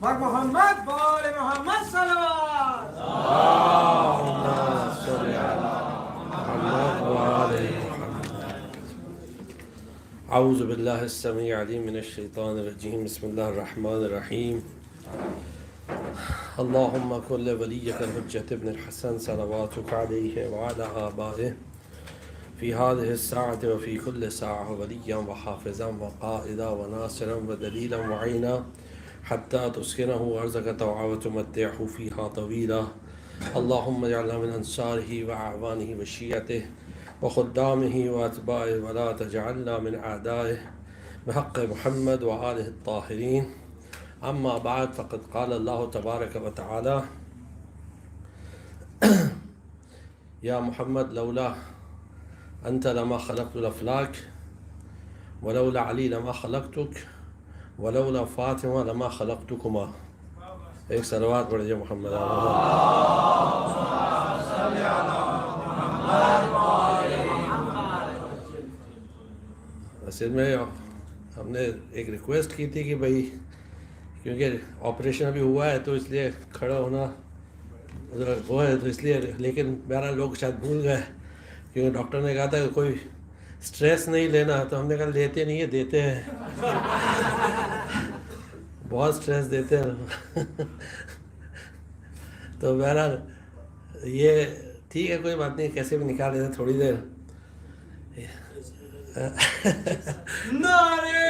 مر محمد بال محمد صلوات. اعوذ باللہ السمیع العلیم من الشیطان الرجیم. بسم اللہ الرحمن الرحیم. اللہم کن لولیک الحجۃ ابن الحسن صلواتک علیہ وعلی آبائہ فی هذه الساعة وفی کل ساعة ولیا وحافظا وقائدا وناصرا ودلیلا وعینا حتی تسکنہ ارضک طوعا وتمتعہ فیہا طویلا. اللہم اجعلنا من انصارہ واعوانہ وشیعتہ وخدامہ واتباعہ ولا تجعلنا من اعدائہ بحق محمد وآلہ الطاہرین. اما بعد فقد قال اللہ تبارک و تعالی یا محمد لولا انت لما خلقت الافلاک ولولا علی لما خلقتک ولولا فاطمہ لما خلقتکما. ایک صلوات پڑھ جائے محمد. اصل میں ہم نے ایک ریکویسٹ کی تھی کہ بھائی کیونکہ آپریشن ابھی ہوا ہے تو اس لیے کھڑا ہونا وہ ہے تو اس لیے، لیکن بہرحال لوگ شاید بھول گئے کیونکہ ڈاکٹر نے کہا تھا کہ کوئی سٹریس نہیں لینا، تو ہم نے کہا لیتے نہیں ہے، دیتے ہیں. بہت سٹریس دیتے ہیں. تو بہرحال یہ ٹھیک ہے، کوئی بات نہیں، کیسے بھی نکال دیتے تھوڑی دیر. نعرے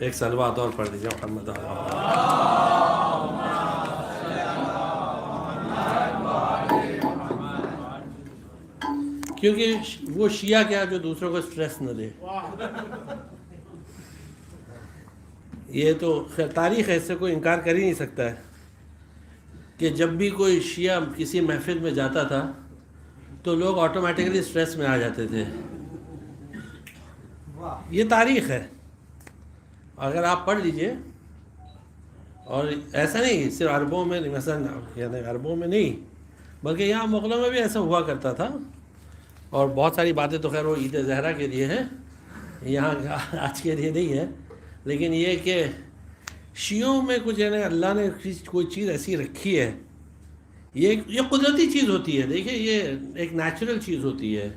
ایک صلوات اور پڑھ دیجیے محمد. کیونکہ وہ شیعہ کیا جو دوسروں کو سٹریس نہ دے. یہ تو خیر تاریخ ہے، اس سے کوئی انکار کر ہی نہیں سکتا ہے کہ جب بھی کوئی شیعہ کسی محفل میں جاتا تھا تو لوگ آٹومیٹکلی سٹریس میں آ جاتے تھے. یہ تاریخ ہے، اگر آپ پڑھ لیجئے. اور ایسا نہیں صرف عربوں میں، مثلا یعنی عربوں میں نہیں بلکہ یہاں مغلوں میں بھی ایسا ہوا کرتا تھا. اور بہت ساری باتیں تو خیر وہ عید زہرہ کے لیے ہیں، یہاں آج کے لیے نہیں ہے. لیکن یہ کہ شیعوں میں کچھ یعنی اللہ نے کوئی چیز ایسی رکھی ہے، یہ قدرتی چیز ہوتی ہے. دیکھیں یہ ایک نیچرل چیز ہوتی ہے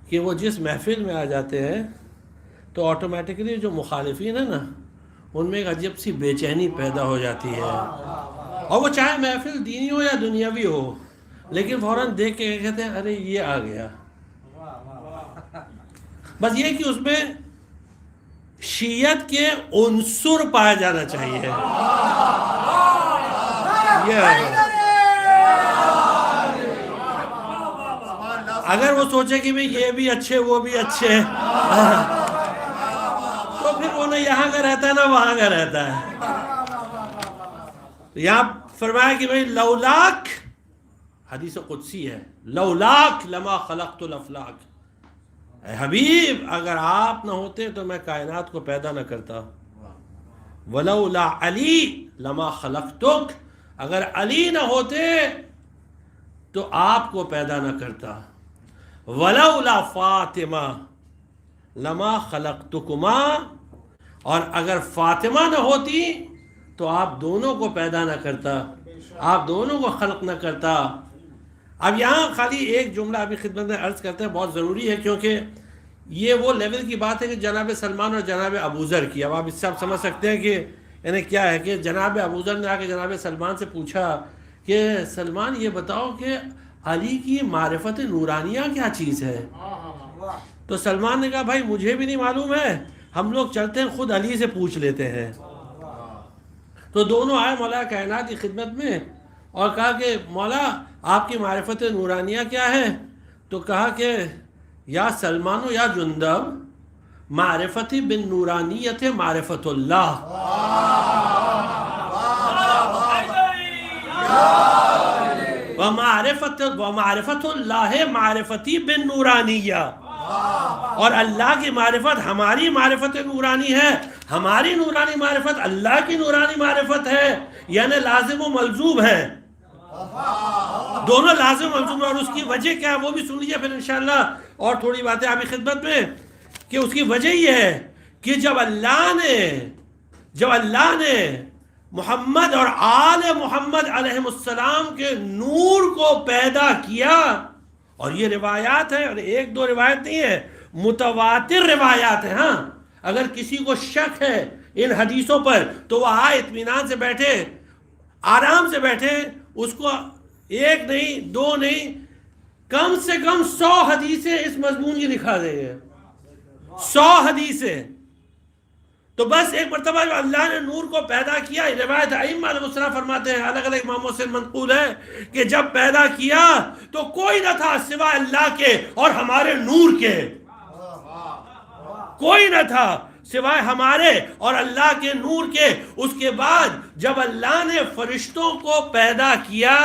کہ وہ جس محفل میں آ جاتے ہیں تو آٹومیٹکلی جو مخالفین ہیں نا ان میں ایک عجب سی بے چینی پیدا ہو جاتی ہے. اور وہ چاہے محفل دینی ہو یا دنیاوی ہو، لیکن فوراً دیکھ کے کہتے ہیں ارے یہ آ گیا. بس یہ کہ اس میں شیعت کے عنصر پایا جانا چاہیے. اگر وہ سوچے کہ بھئی یہ بھی اچھے وہ بھی اچھے تو پھر وہ نہ یہاں کا رہتا ہے نہ وہاں کا رہتا ہے. یہاں فرمایا کہ بھئی لولاک، حدیث قدسی ہے، لولاک لما خلقت الافلاک. اے حبیب اگر آپ نہ ہوتے تو میں کائنات کو پیدا نہ کرتا. ولولا علی لما خلقتک، اگر علی نہ ہوتے تو آپ کو پیدا نہ کرتا. ولولا فاطمہ لما خلقتکما، اور اگر فاطمہ نہ ہوتی تو آپ دونوں کو پیدا نہ کرتا، آپ دونوں کو خلق نہ کرتا. اب یہاں خالی ایک جملہ ابھی خدمت میں عرض کرتے ہیں، بہت ضروری ہے کیونکہ یہ وہ لیول کی بات ہے کہ جناب سلمان اور جناب ابوذر کی. اب آپ اس سے آپ سمجھ سکتے ہیں کہ یعنی کیا ہے کہ جناب ابوذر نے آ کے جناب سلمان سے پوچھا کہ سلمان یہ بتاؤ کہ علی کی معرفت نورانیہ کیا چیز ہے؟ تو سلمان نے کہا بھائی مجھے بھی نہیں معلوم ہے، ہم لوگ چلتے ہیں خود علی سے پوچھ لیتے ہیں. تو دونوں آئے مولا کائنات کی خدمت میں اور کہا کہ مولا آپ کی معرفت نورانیہ کیا ہے؟ تو کہا کہ یا سلمان و یا جندب معرفتی بن نورانیت معرفت اللہ، ومعرفت اللہ معرفتی بن نورانیہ، اور اللہ کی معرفت ہماری معرفت نورانی ہے، ہماری نورانی معرفت اللہ کی نورانی معرفت ہے، یعنی لازم و ملزوم ہے، دونوں لازم و ملزوم ہیں۔ اور اس کی وجہ کیا ہے وہ بھی سن لیجیے پھر انشاءاللہ اور تھوڑی باتیں آپ کی خدمت میں، کہ اس کی وجہ یہ ہے کہ جب اللہ نے محمد اور آل محمد علیہ السلام کے نور کو پیدا کیا، اور یہ روایات ہیں اور ایک دو روایت نہیں ہے، متواتر روایات ہیں۔ ہاں اگر کسی کو شک ہے ان حدیثوں پر تو وہ آئے اطمینان سے بیٹھے، آرام سے بیٹھے، اس کو ایک نہیں دو نہیں کم سے کم 100 حدیثیں اس مضمون کی دکھا دیں گے، 100 حدیثیں۔ تو بس ایک مرتبہ جو اللہ نے نور کو پیدا کیا، روایت ائمہ علیہ السلام فرماتے ہیں، الگ الگ اماموں سے منقول ہے کہ جب پیدا کیا تو کوئی نہ تھا سوائے اللہ کے اور ہمارے نور کے، کوئی نہ تھا سوائے ہمارے اور اللہ کے نور کے۔ اس کے بعد جب اللہ نے فرشتوں کو پیدا کیا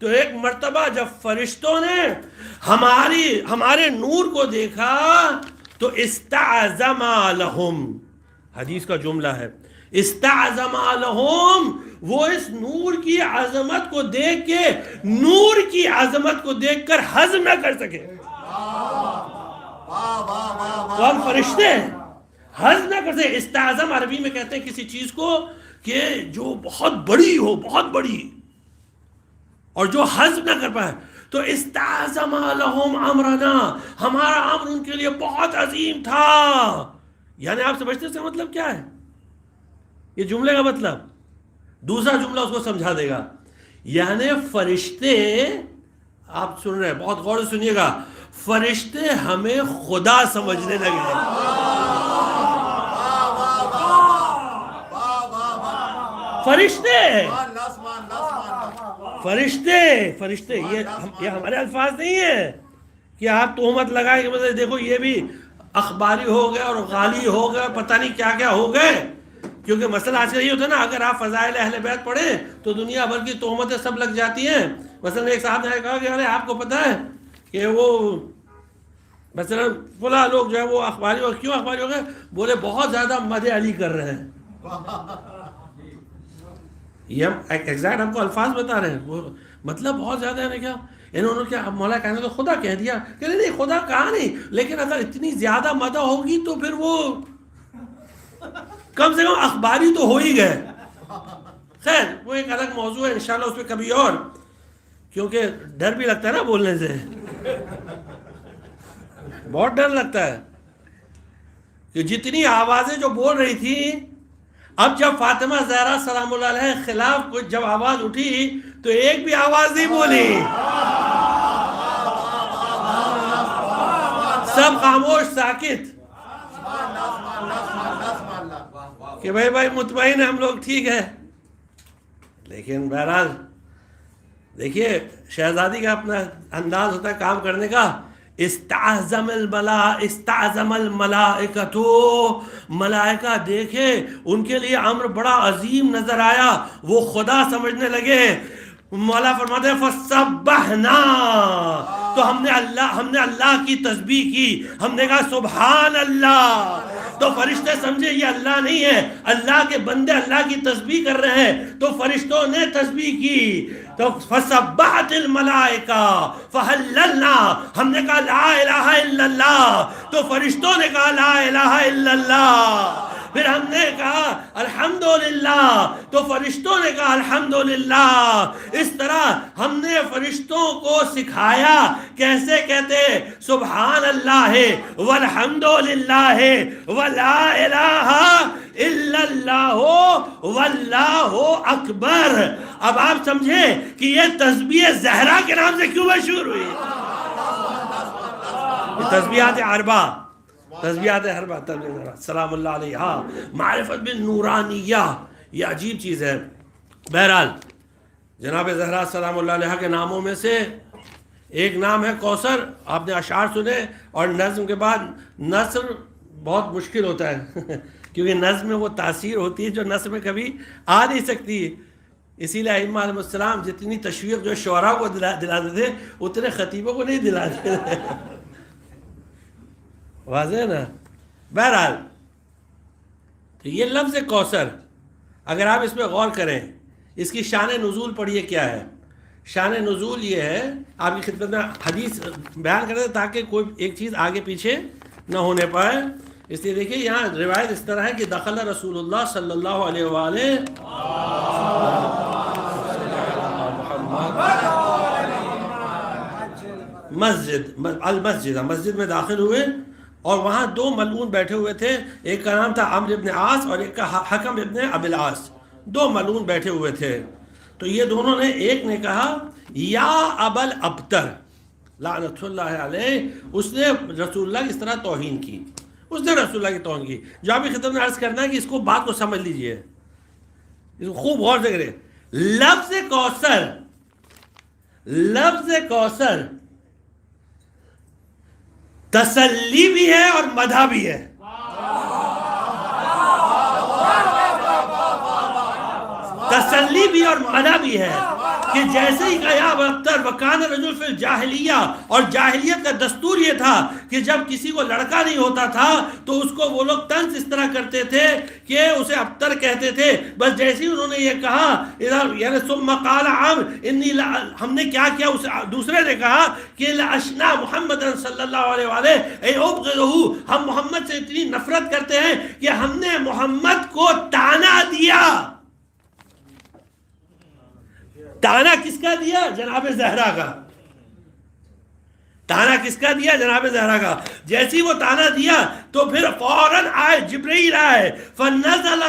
تو ایک مرتبہ جب فرشتوں نے ہمارے نور کو دیکھا تو استعظم لہم، حدیث کا جملہ ہے استعظم لہم، وہ اس نور کی عظمت کو دیکھ کے، نور کی عظمت کو دیکھ کر ہضم نہ کر سکے۔ تو ہم فرشتے ہضم نہ کر سکے۔ استعظم عربی میں کہتے ہیں کسی چیز کو کہ جو بہت بڑی ہو، بہت بڑی، اور جو ہضم نہ کر پائے۔ تو استعظم لہم امرنا، ہمارا امر ان کے لیے بہت عظیم تھا۔ یعنی آپ سمجھتے ہیں اس کا مطلب کیا ہے؟ یہ جملے کا مطلب دوسرا جملہ اس کو سمجھا دے گا، یعنی فرشتے، آپ سن رہے ہیں بہت غور سے سنیے گا، فرشتے ہمیں خدا سمجھنے لگے۔ فرشتے یہ ہمارے الفاظ نہیں ہیں کہ آپ تہمت لگائیں کہ مطلب دیکھو یہ بھی اخباری ہو گئے اور غالی ہو گئے، پتہ نہیں کیا کیا ہو گئے۔ کیونکہ مسئلہ آج کل یہ ہوتا ہے نا، اگر آپ فضائل اہل بیت پڑھیں تو دنیا بھر کی تہمتیں سب لگ جاتی ہیں۔ مثلا ایک صاحب نے کہا کہ ارے آپ کو پتہ ہے کہ وہ مثلا فلاں لوگ جو ہے وہ اخباری ہو، کیوں اخباری ہو گئے؟ بولے بہت زیادہ مدح علی کر رہے ہیں۔ یہ ہم ایگزیکٹ ہم کو الفاظ بتا رہے ہیں، وہ مطلب بہت زیادہ ہے کیا انہوں نے کیا مولا کہنے تو خدا کہہ دیا کہ نہیں خدا کہا نہیں، لیکن اگر اتنی زیادہ مدح ہوگی تو پھر وہ کم سے کم اخباری تو ہو ہی گئے۔ خیر وہ ایک الگ موضوع ہے، انشاءاللہ اس پہ کبھی اور، کیونکہ ڈر بھی لگتا ہے نا بولنے سے، بہت ڈر لگتا ہے کہ جتنی آوازیں جو بول رہی تھی، اب جب فاطمہ زہرا سلام اللہ علیہ خلاف کچھ جب آواز اٹھی تو ایک بھی آواز نہیں بولی، سب خاموش ساکت کہ بھائی مطمئن ہے ہم لوگ ٹھیک ہے۔ لیکن بہرحال دیکھیے شہزادی کا اپنا انداز ہوتا ہے کام کرنے کا۔ استعظم الملائکۃ، ملائکہ دیکھے ان کے لیے امر بڑا عظیم نظر آیا، وہ خدا سمجھنے لگے۔ مولا فرماتے ہیں فسبحنا، تو ہم نے اللہ کی تسبیح کی، ہم نے کہا سبحان اللہ۔ تو فرشتے سمجھے یہ اللہ نہیں ہے، اللہ کے بندے اللہ کی تسبیح کر رہے ہیں، تو فرشتوں نے تسبیح کی۔ تو فسبحت الملائکہ فہللنا، ہم نے کہا لا الہ الا اللہ، تو فرشتوں نے کہا لا الہ الا اللہ۔ پھر ہم نے کہا الحمدللہ، تو فرشتوں نے کہا الحمدللہ۔ اس طرح ہم نے فرشتوں کو سکھایا کیسے کہتے سبحان اللہ والحمدللہ ولا الہ الا اللہ واللہ اکبر۔ اب آپ سمجھیں کہ یہ تسبیح زہرا کے نام سے کیوں مشہور ہوئی؟ تسبیحات اربع، سلام اللہ علیہ، معرفت بن نورانیہ، یہ عجیب چیز ہے. بہرحال جناب زہرا سلام اللہ علیہ کے ناموں میں سے ایک نام ہے کوثر. آپ نے اشعار سنے, اور نظم کے بعد نثر بہت مشکل ہوتا ہے کیونکہ نظم میں وہ تاثیر ہوتی ہے جو نثر میں کبھی آ نہیں سکتی. اسی لیے ائمہ علیہ السلام جتنی تشویق جو شعراء کو دلاتے تھے اتنے خطیبوں کو نہیں دلاتے واضح ہے نا. بہرحال تو یہ لفظ کوثر اگر آپ اس پہ غور کریں, اس کی شان نزول پڑھیے کیا ہے. شان نزول یہ ہے, آپ کی خدمت میں حدیث بیان کرتے ہیں تاکہ کوئی ایک چیز آگے پیچھے نہ ہونے پائے. اس لیے دیکھیے یہاں روایت اس طرح ہے کہ دخل رسول اللہ صلی اللہ علیہ وآلہ مسجد میں داخل ہوئے, اور وہاں دو ملعون بیٹھے ہوئے تھے. ایک کا نام تھا عمرو ابن عاص اور ایک کا حکم ابن ابی العاص. دو ملعون بیٹھے ہوئے تھے. تو یہ دونوں نے, ایک نے کہا یا ابا الابتر لعنت اللہ علیہ, اس نے رسول اللہ کی اس طرح توہین کی, اس نے رسول اللہ کی توہین کی. جو آپ کی خدمت میں عرض کرنا ہے کہ اس کو بات کو سمجھ لیجئے, اس کو خوب غور سے کریں. لفظ کوثر تسلی بھی ہے اور مدح بھی ہے. تسلی بھی اور مدح بھی ہے کہ جیسے ہی کہ یا ابتر وکان رجل فی الجاہلیہ, اور جاہلیت کا دستور یہ تھا کہ جب کسی کو لڑکا نہیں ہوتا تھا تو اس کو وہ لوگ طنز اس طرح کرتے تھے کہ اسے ابتر کہتے تھے. بس جیسے ہی انہوں نے یہ کہا یعنی ثم قال ہم نے کیا کیا, اسے دوسرے نے کہا کہ لاشنا محمد صلی اللہ علیہ وآلہ اے ابغضہ, ہم محمد سے اتنی نفرت کرتے ہیں کہ ہم نے محمد کو تانا دیا. تانا کس کا دیا؟ جناب زہرا کا. تانا کس کا دیا؟ جناب زہرا کا. جیسی وہ تانا دیا تو پھر فوراً آئے جبرائیل آئے, فانزل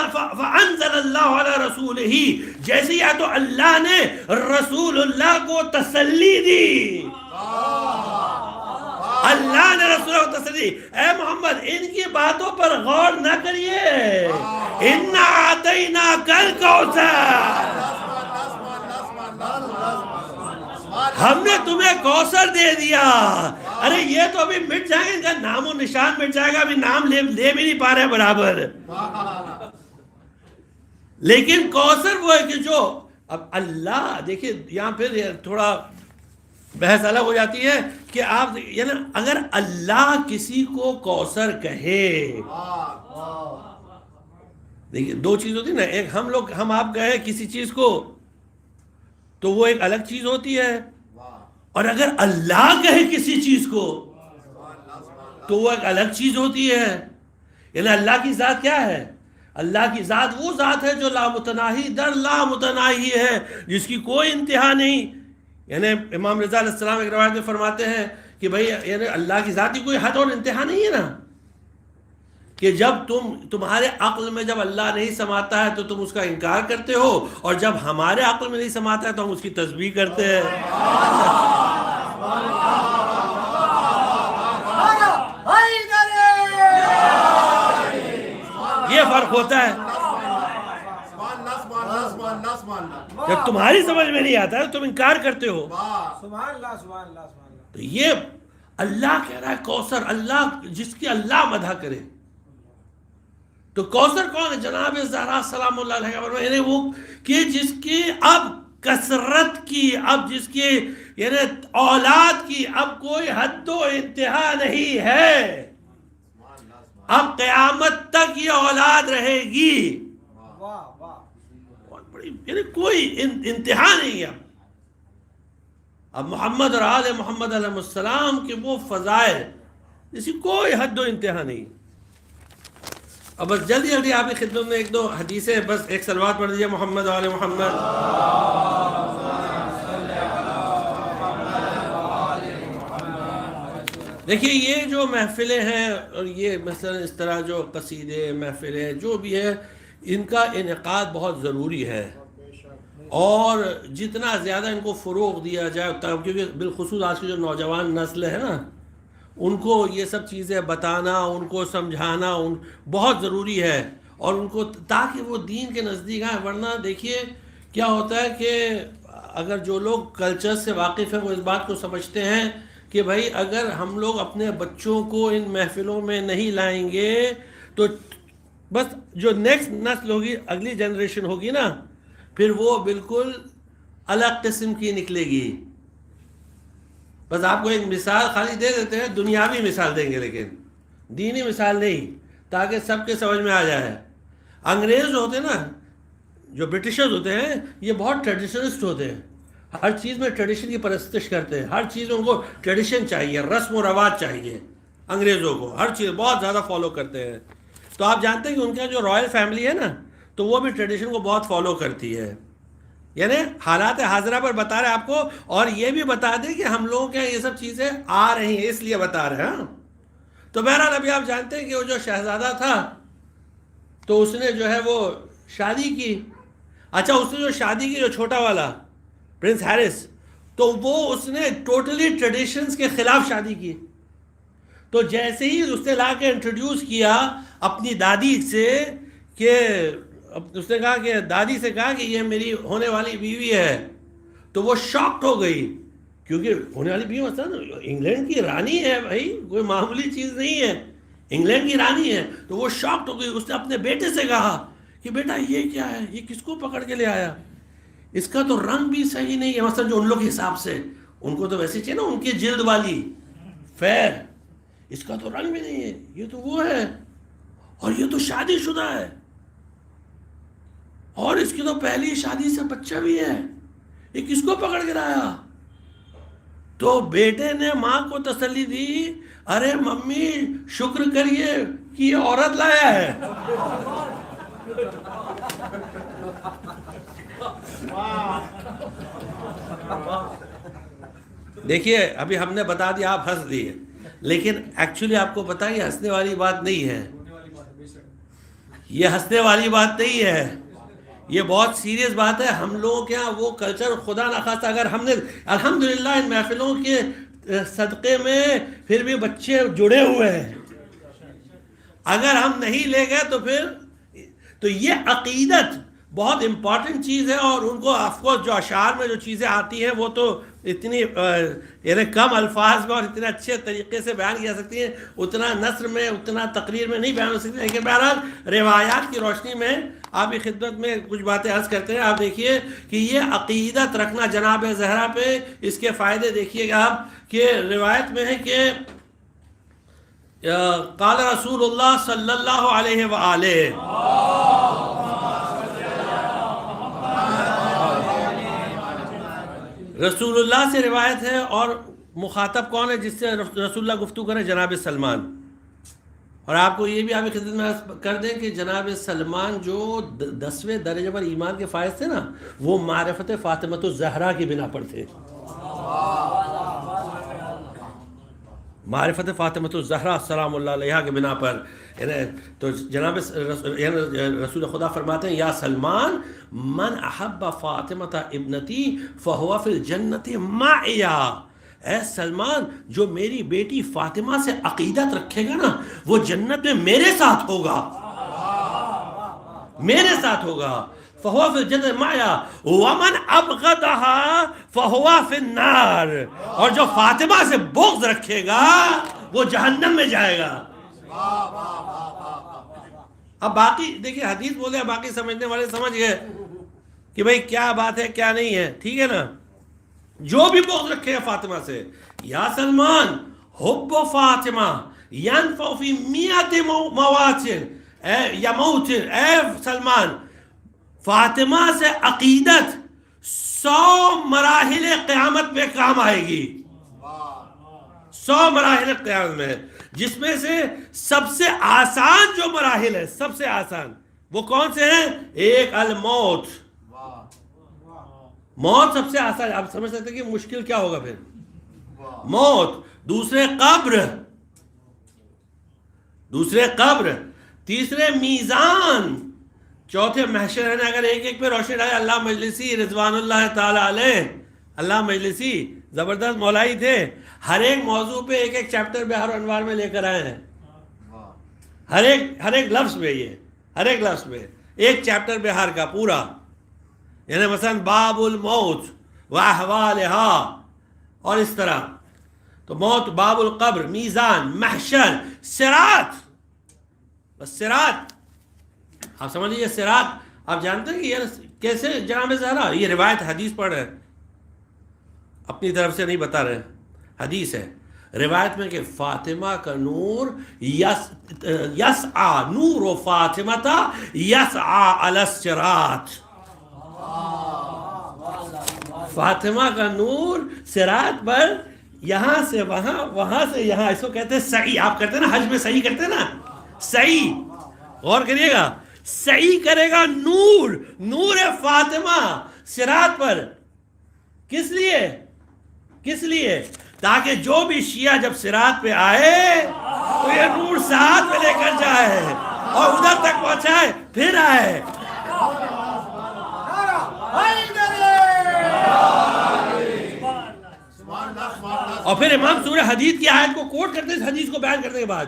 اللہ علی رسولہ, جیسے ہی آئے تو اللہ نے رسول اللہ کو تسلی دی. اللہ نے رسول اللہ کو تسلی, اے محمد ان کی باتوں پر غور نہ کریے, انا اعطیناک الکوثر, ہم نے تمہیں کوثر دے دیا. ارے یہ تو ابھی مٹ جائیں گے, ان کا نام و نشان مٹ جائے گا, ابھی نام لے بھی نہیں پا رہے برابر. لیکن کوثر وہ ہے کہ جو اب اللہ, دیکھیں یہاں پھر تھوڑا بحث الگ ہو جاتی ہے کہ آپ یعنی اگر اللہ کسی کو کوثر کہے, دیکھیں دو چیز ہوتی ہے نا, ایک ہم آپ کہیں کسی چیز کو تو وہ ایک الگ چیز ہوتی ہے, اور اگر اللہ کہے کسی چیز کو تو وہ ایک الگ چیز ہوتی ہے. یعنی اللہ کی ذات کیا ہے؟ اللہ کی ذات وہ ذات ہے جو لامتناہی در لامتناہی ہے, جس کی کوئی انتہا نہیں. یعنی امام رضا علیہ السلام ایک روایت میں فرماتے ہیں کہ بھائی یعنی اللہ کی ذات کی کوئی حد اور انتہا نہیں ہے نا, کہ جب تمہارے عقل میں جب اللہ نہیں سماتا ہے تو تم اس کا انکار کرتے ہو, اور جب ہمارے عقل میں نہیں سماتا ہے تو ہم اس کی تسبیح کرتے ہیں. یہ فرق ہوتا ہے. جب تمہاری سمجھ میں نہیں آتا ہے تو تم انکار کرتے ہو. تو یہ اللہ کہہ رہا ہے کوثر, اللہ جس کی اللہ مدح کرے. تو کوثر کون ہے؟ جناب زہرا سلام اللہ علیہ, یعنی وہ کہ جس کی اب کثرت کی, اب جس کی یعنی اولاد کی اب کوئی حد و انتہا نہیں ہے, اب قیامت تک یہ اولاد رہے گی, یعنی کوئی انتہا نہیں ہے. اب محمد اور آل محمد علیہ السلام کے وہ فضائل اسی کوئی حد و انتہا نہیں. اب بس جلدی آپ کی خدمت میں ایک دو حدیثیں, بس ایک صلوات پڑھ دیجیے محمد آل محمد. دیکھیے یہ جو محفلیں ہیں اور یہ مثلا اس طرح جو قصیدے محفلیں جو بھی ہے, ان کا انعقاد بہت ضروری ہے, اور جتنا زیادہ ان کو فروغ دیا جائے, کیونکہ بالخصوص آج کی جو نوجوان نسل ہے نا, ان کو یہ سب چیزیں بتانا, ان کو سمجھانا بہت ضروری ہے. اور ان کو تاکہ وہ دین کے نزدیک آئیں. ورنہ دیکھیے کیا ہوتا ہے کہ اگر جو لوگ کلچر سے واقف ہیں وہ اس بات کو سمجھتے ہیں کہ بھائی اگر ہم لوگ اپنے بچوں کو ان محفلوں میں نہیں لائیں گے تو بس جو نیکسٹ نسل ہوگی، اگلی جنریشن ہوگی نا، پھر وہ بالکل الگ قسم کی نکلے گی. بس آپ کو ایک مثال خالی دے دیتے ہیں، دنیاوی مثال دیں گے لیکن دینی مثال نہیں، تاکہ سب کے سمجھ میں آ جائے. انگریز ہوتے ہیں نا، جو برٹشرز ہوتے ہیں، یہ بہت ٹریڈیشنسٹ ہوتے ہیں. ہر چیز میں ٹریڈیشن کی پرستش کرتے ہیں. ہر چیز میں ان کو ٹریڈیشن چاہیے، رسم و رواج چاہیے. انگریزوں کو ہر چیز بہت زیادہ فالو کرتے ہیں. تو آپ جانتے ہیں کہ ان کا جو رائل فیملی ہے نا، تو وہ بھی ٹریڈیشن کو بہت فالو کرتی ہے. یعنی حالات حاضرہ پر بتا رہے ہیں آپ کو، اور یہ بھی بتا دیں کہ ہم لوگوں کے یہ سب چیزیں آ رہی ہیں، اس لیے بتا رہے ہیں. تو بہرحال ابھی آپ جانتے ہیں کہ وہ جو شہزادہ تھا تو اس نے جو ہے وہ شادی کی. اچھا، اس نے جو شادی کی، جو چھوٹا والا پرنس ہیرس، تو وہ اس نے ٹوٹلی ٹریڈیشنز کے خلاف شادی کی. تو جیسے ہی اس نے لا کے انٹروڈیوس کیا اپنی دادی سے، کہ اس نے کہا کہ دادی سے کہا کہ یہ میری ہونے والی بیوی ہے، تو وہ شاکڈ ہو گئی. کیونکہ ہونے والی بیوی مثلا انگلینڈ کی رانی ہے بھائی، کوئی معمولی چیز نہیں ہے، انگلینڈ کی رانی ہے. تو وہ شاکڈ ہو گئی. اس نے اپنے بیٹے سے کہا کہ بیٹا یہ کیا ہے، یہ کس کو پکڑ کے لے آیا، اس کا تو رنگ بھی صحیح نہیں ہے. مثلا جو ان لوگ کے حساب سے، ان کو تو ویسے چاہیے نا ان کی جلد والی فیر، اس کا تو رنگ بھی نہیں ہے، یہ تو وہ ہے، اور یہ تو شادی شدہ ہے، اور اس کی تو پہلی شادی سے بچہ بھی ہے، یہ کس کو پکڑ کے لایا. تو بیٹے نے ماں کو تسلی دی، ارے ممی شکر کریے کہ یہ عورت لایا ہے. دیکھیے ابھی ہم نے بتا دیا، آپ ہنس دیے، لیکن ایکچولی آپ کو پتا یہ ہنسنے والی بات نہیں ہے، یہ ہنسنے والی بات نہیں ہے، یہ بہت سیریس بات ہے. ہم لوگوں کے یہاں وہ کلچر خدا نخواستہ اگر ہم نے الحمدللہ ان محفلوں کے صدقے میں پھر بھی بچے جڑے ہوئے ہیں، اگر ہم نہیں لے گئے تو پھر تو یہ عقیدت بہت امپورٹنٹ چیز ہے. اور ان کو آف کورس جو اشعار میں جو چیزیں آتی ہیں وہ تو اتنی یعنی کم الفاظ میں اور اتنے اچھے طریقے سے بیان کی جا سکتی ہیں، اتنا نثر میں اتنا تقریر میں نہیں بیان ہو سکتی. لیکن بہرحال روایات کی روشنی میں آپ کی خدمت میں کچھ باتیں عرض کرتے ہیں. آپ دیکھیے کہ یہ عقیدت رکھنا جناب زہرا پہ، اس کے فائدے دیکھیے گا آپ کہ روایت میں ہے کہ قال رسول اللہ صلی اللہ علیہ وآلہ، رسول اللہ سے روایت ہے، اور مخاطب کون ہے جس سے رسول اللہ گفتگو کرے؟ جناب سلمان. اور آپ کو یہ بھی آپ کی خدمت میں کر دیں کہ جناب سلمان جو 10ویں درجے پر ایمان کے فائز تھے نا، وہ معرفت فاطمۃ الزہرا کی بنا پر تھے. معرفت فاطمۃ الزہرا سلام اللہ علیہا کے بنا پر. تو جناب رسول خدا فرماتے ہیں، یا سلمان من احب فاطمۃ ابنتی فہو فی الجنت معی. اے سلمان، جو میری بیٹی فاطمہ سے عقیدت رکھے گا نا، وہ جنت میں میرے ساتھ ہوگا، میرے ساتھ ہوگا. فہو فی الجنت معی ومن ابغضها فہو فی النار. اور جو فاطمہ سے بغض رکھے گا وہ جہنم میں جائے گا. اب باقی دیکھیں حدیث بولے ہیں، باقی سمجھنے والے سمجھ گئے کہ بھئی کیا بات ہے کیا نہیں ہے، ٹھیک ہے نا. جو بھی بغض رکھے ہیں فاطمہ سے، یا سلمان حب فاطمہ ینفع فی میت مواطن، یا موطن، اے سلمان فاطمہ سے عقیدت 100 مراحل قیامت میں کام آئے گی. 100 مراحل قیامت میں، جس میں سے سب سے آسان جو مراحل ہے، سب سے آسان وہ کون سے ہیں؟ ایک الموت، موت سب سے آسان. آپ سمجھ سکتے ہیں کہ مشکل کیا ہوگا پھر؟ موت. دوسرے قبر. تیسرے میزان. چوتھے محشر ہے. اگر ایک ایک پہ روشنی ڈالے. اللہ مجلسی رضوان اللہ تعالی علیہ، اللہ مجلسی زبردست مولائی تھے، ہر ایک موضوع پہ ایک ایک چیپٹر بہار و انوار میں لے کر آئے ہیں، ہر ایک لفظ پہ. یہ ہر ایک لفظ میں ایک چیپٹر بہار کا پورا. یعنی مثلا باب الموت و احوالها اور اس طرح. تو موت، باب القبر، میزان، محشر، صراط. بس صراط آپ سمجھ لیجیے. صراط آپ جانتے ہیں کہ یہ کیسے جناب زہرا یہ روایت حدیث پڑھ رہے ہیں، اپنی طرف سے نہیں بتا رہے، حدیث ہے. روایت میں کہ فاطمہ کا نور یسعى نور فاطمہ یسعى علی الصراط. فاطمہ کا نور صراط پر یہاں سے وہاں، وہاں سے یہاں، اس کو کہتے ہیں سعی. آپ کرتے ہیں نا حج میں سعی کرتے ہیں نا، سعی. غور کریے گا، سعی کرے گا نور، نور فاطمہ صراط پر. کس لیے؟ کس لیے؟ تاکہ جو بھی شیعہ جب صراط پہ آئے تو یہ نور ساتھ میں لے کر جائے اور ادھر تک پہنچائے پھر آئے. اور پھر امام سورہ حدید کی آیت کو کوٹ کرتے ہیں، اس حدیث کو بیان کرنے کے بعد،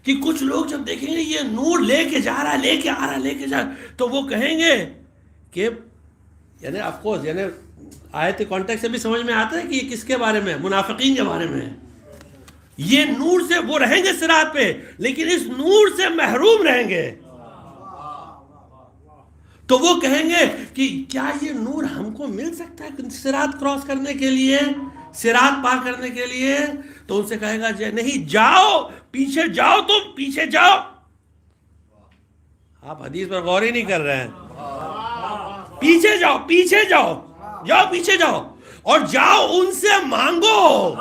کہ کچھ لوگ جب دیکھیں گے یہ نور لے کے جا رہا ہے، لے کے آ رہا ہے، لے کے جا رہا ہے، تو وہ کہیں گے کہ یعنی آف کورس یعنی آیت کانٹیکسٹ سے بھی سمجھ میں آتا ہے کہ یہ کس کے بارے میں، منافقین کے بارے میں. یہ نور سے وہ رہیں گے صراط پہ، لیکن اس نور سے محروم رہیں گے. تو وہ کہیں گے کہ کیا یہ نور ہم کو مل سکتا ہے صراط کراس کرنے کے لیے، صراط پار کرنے کے لیے؟ تو ان سے کہے گا نہیں، جاؤ پیچھے جاؤ، تم پیچھے جاؤ. آپ حدیث پر غور ہی نہیں کر رہے ہیں. پیچھے جاؤ، پیچھے جاؤ، جاؤ پیچھے جاؤ، اور جاؤ ان سے مانگو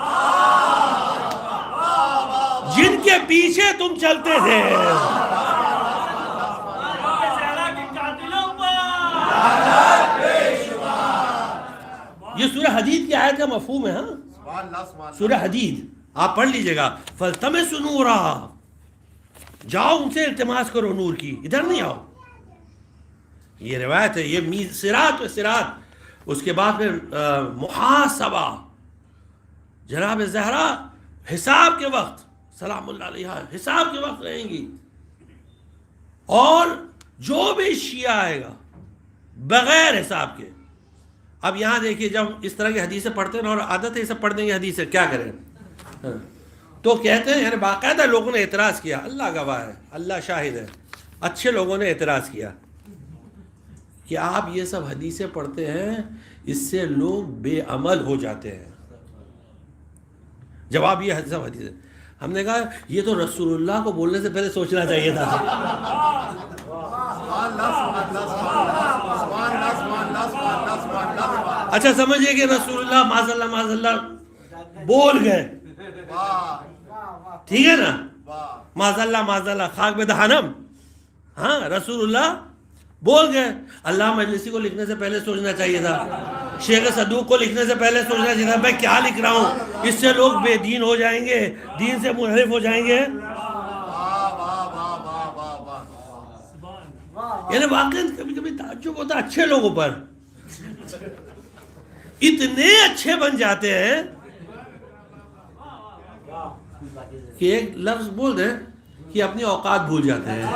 جن کے پیچھے تم چلتے تھے. یہ سورہ حدید کی آیت کا مفہوم ہے. ہاں سورہ حدید آپ پڑھ لیجئے گا. فَالْتَمِسُوا نُورًا، جاؤ ان سے التماس کرو نور کی، ادھر نہیں آؤ. یہ روایت ہے. یہ صراط و صراط. اس کے بعد پھر محاسبہ. جناب زہرا حساب کے وقت سلام اللہ علیہ حساب کے وقت رہیں گی. اور جو بھی شیعہ آئے گا بغیر حساب کے. اب یہاں دیکھیے جب اس طرح کی حدیثیں پڑھتے ہیں اور عادت ہے یہ سب پڑھ دیں گے حدیثیں، کیا کریں؟ تو کہتے ہیں یعنی باقاعدہ لوگوں نے اعتراض کیا، اللہ گواہ ہے، اللہ شاہد ہے، اچھے لوگوں نے اعتراض کیا کہ آپ یہ سب حدیثیں پڑھتے ہیں، اس سے لوگ بے عمل ہو جاتے ہیں. جواب یہ سب حدیثیں. ہم نے کہا یہ تو رسول اللہ کو بولنے سے پہلے سوچنا چاہیے تھا. اچھا سمجھئے کہ رسول اللہ معاذ اللہ بول گئے، ٹھیک ہے نا، معاذ اللہ خاک میں دہانم. ہاں رسول اللہ بول گئے. اللہ مجلسی کو لکھنے سے پہلے سوچنا چاہیے تھا، شیخ صدوق کو لکھنے سے پہلے سوچنا چاہیے تھا میں کیا لکھ رہا ہوں، اس سے لوگ بے دین ہو جائیں گے، دین سے منحرف ہو جائیں گے. یعنی واقعی کبھی کبھی تعجب ہوتا ہے اچھے لوگوں پر، اتنے اچھے بن جاتے ہیں کہ ایک لفظ بول دیں کہ اپنی اوقات بھول جاتے ہیں